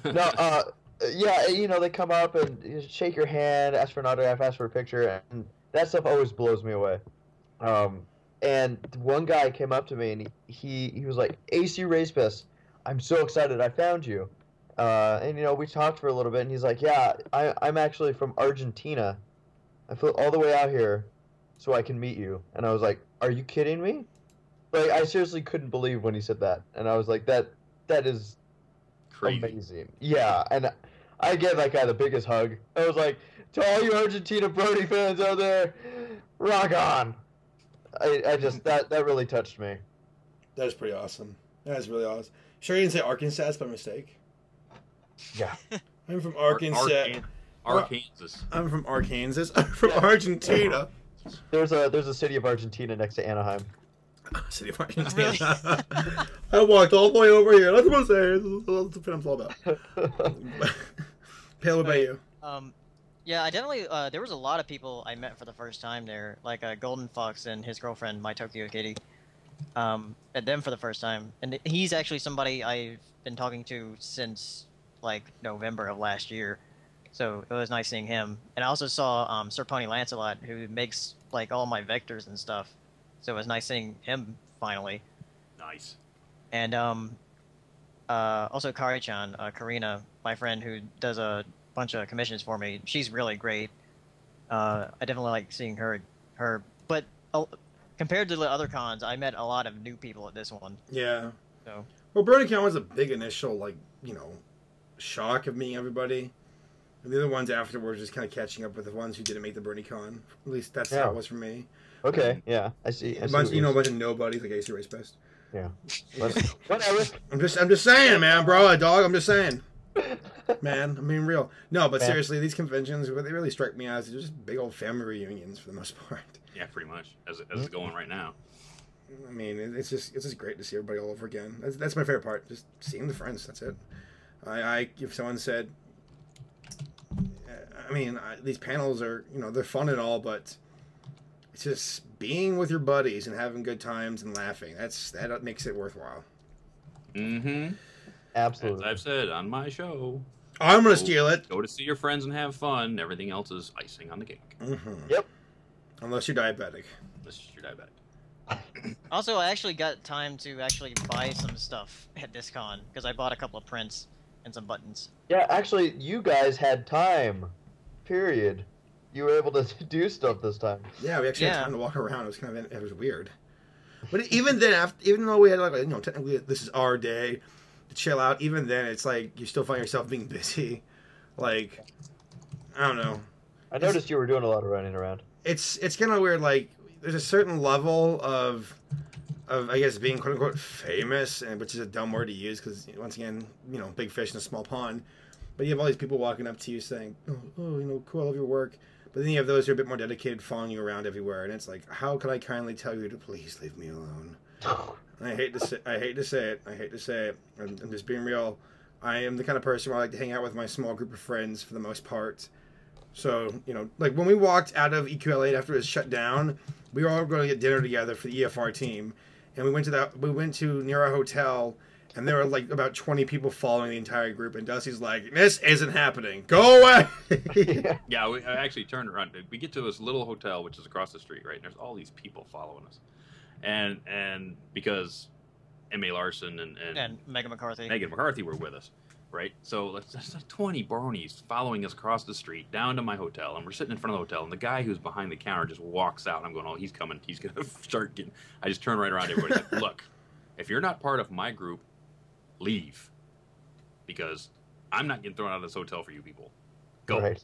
No. Yeah. They come up and shake your hand, ask for an autograph, ask for a picture, and that stuff always blows me away. And one guy came up to me and he was like, ACRacebest, I'm so excited I found you. And we talked for a little bit, and he's like, yeah, I'm actually from Argentina. I flew all the way out here so I can meet you. And I was like, are you kidding me? Like, I seriously couldn't believe when he said that. And I was like, that is Crazy. amazing. Yeah, and I gave that guy the biggest hug. I was like, to all you Argentina Brony fans out there, rock on. I just, that really touched me. That is pretty awesome. That is really awesome. Sure you didn't say Arkansas by mistake? Yeah. I'm from Arkansas. Arkansas. I'm from Arkansas. I'm from Argentina. There's a city of Argentina next to Anaheim. City of Argentina. I walked all the way over here. That's what I'm saying. That's what I'm all about. Pale, what about you? Yeah, I definitely. There was a lot of people I met for the first time there, like Golden Fox and his girlfriend, My Tokyo Kitty. Met them for the first time, and he's actually somebody I've been talking to since like November of last year. So it was nice seeing him. And I also saw Sir Pony Lancelot, who makes like all my vectors and stuff. So it was nice seeing him finally. Nice. And also Kari-chan, Karina, my friend who does a bunch of commissions for me. She's really great. I definitely like seeing her. But compared to the other cons, I met a lot of new people at this one. Yeah. So. Well, BronyCon was a big initial, shock of meeting everybody. And the other ones afterwards just kind of catching up with the ones who didn't make the BronyCon. At least that's how it was for me. Okay, yeah, I see. A bunch of nobodies like ACRacebest. Yeah. Whatever. I'm just saying, man, bro, dog. I'm just saying. Man, I'm being real. No, but seriously, these conventions, they really strike me as just big old family reunions for the most part. Yeah, pretty much, as it's going right now. I mean, it's just great to see everybody all over again. That's my favorite part, just seeing the friends. That's it. If someone said, these panels are, they're fun and all, but it's just being with your buddies and having good times and laughing. That makes it worthwhile. Mm-hmm. Absolutely. As I've said on my show, I'm going to steal it. Go to see your friends and have fun. Everything else is icing on the cake. Mm-hmm. Yep. Unless you're diabetic. Also, I actually got time to actually buy some stuff at this con, because I bought a couple of prints and some buttons. Yeah, actually, you guys had time. Period. You were able to do stuff this time. Yeah, we actually had time to walk around. It was weird. But even then, even though we had technically this is our day to chill out, even then it's like you still find yourself being busy. Like, I don't know. I noticed you were doing a lot of running around. It's kind of weird. Like, there's a certain level of I guess being quote unquote famous, and which is a dumb word to use because once again, big fish in a small pond. But you have all these people walking up to you saying, "Oh, cool, I love your work." But then you have those who are a bit more dedicated, following you around everywhere, and it's like, how can I kindly tell you to please leave me alone? I hate to say it. I'm just being real. I am the kind of person where I like to hang out with my small group of friends for the most part. So, like when we walked out of EQLA after it was shut down, we were all going to get dinner together for the EFR team, and we went to near our hotel. And there were like about 20 people following the entire group, and Dusty's like, "This isn't happening. Go away." Yeah, I actually turned around. We get to this little hotel, which is across the street, right? And there's all these people following us, and because M.A. Larson and Megan McCarthy were with us, right? So there's 20 bronies following us across the street down to my hotel, and we're sitting in front of the hotel, and the guy who's behind the counter just walks out. And I'm going, "Oh, he's coming. He's gonna start getting." I just turn right around to everybody. Like, look, if you're not part of my group, leave, because I'm not getting thrown out of this hotel for you people. Go. Right.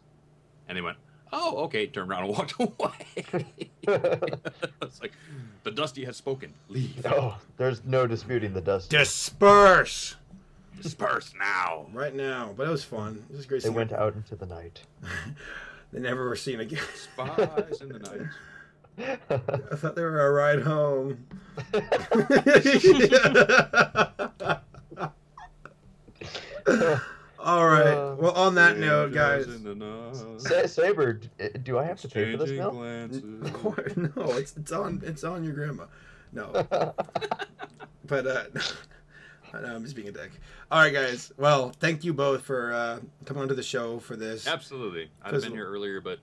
And they went, "Oh, okay." Turned around and walked away. It's like, the Dusty has spoken. Leave. Oh, there's no disputing the Dusty. Disperse now. Right now. But it was fun. It was great. They went out into the night. They never were seen again. Spies in the night. I thought they were a ride home. All right. Well, on that note, guys. Saber, do I have to pay for this meal? Of course, no. It's on your grandma. No. But I'm just being a dick. All right, guys. Well, thank you both for coming onto the show for this. Absolutely. I'd have been here earlier, but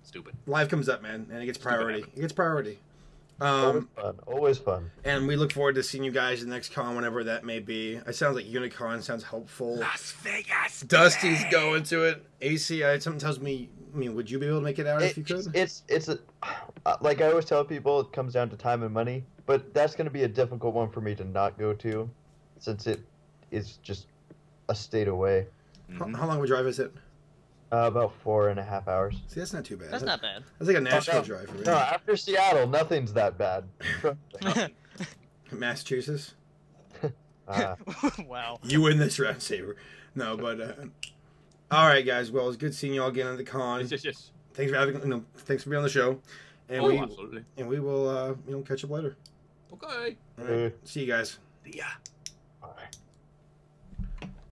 stupid. Life comes up, man, and it gets priority. It gets priority. Always fun. Always fun. And we look forward to seeing you guys at the next con, whenever that may be. It sounds like Unicon sounds hopeful. Las Vegas. Dusty's going to it. AC, something tells me. I mean, would you be able to make it out if you could? It's like I always tell people, it comes down to time and money. But that's going to be a difficult one for me to not go to, since it is just a state away. How long of a drive is it? About 4.5 hours. See, that's not too bad. That's not bad. That's like a Nashville drive for me. No, after Seattle, nothing's that bad. Massachusetts. Wow. You win this round, Saber. No, but all right, guys. Well, it's good seeing you all again at the con. Yes. Thanks for having. Thanks for being on the show. And Absolutely. we will catch up later. Okay. All right. See you guys. Yeah.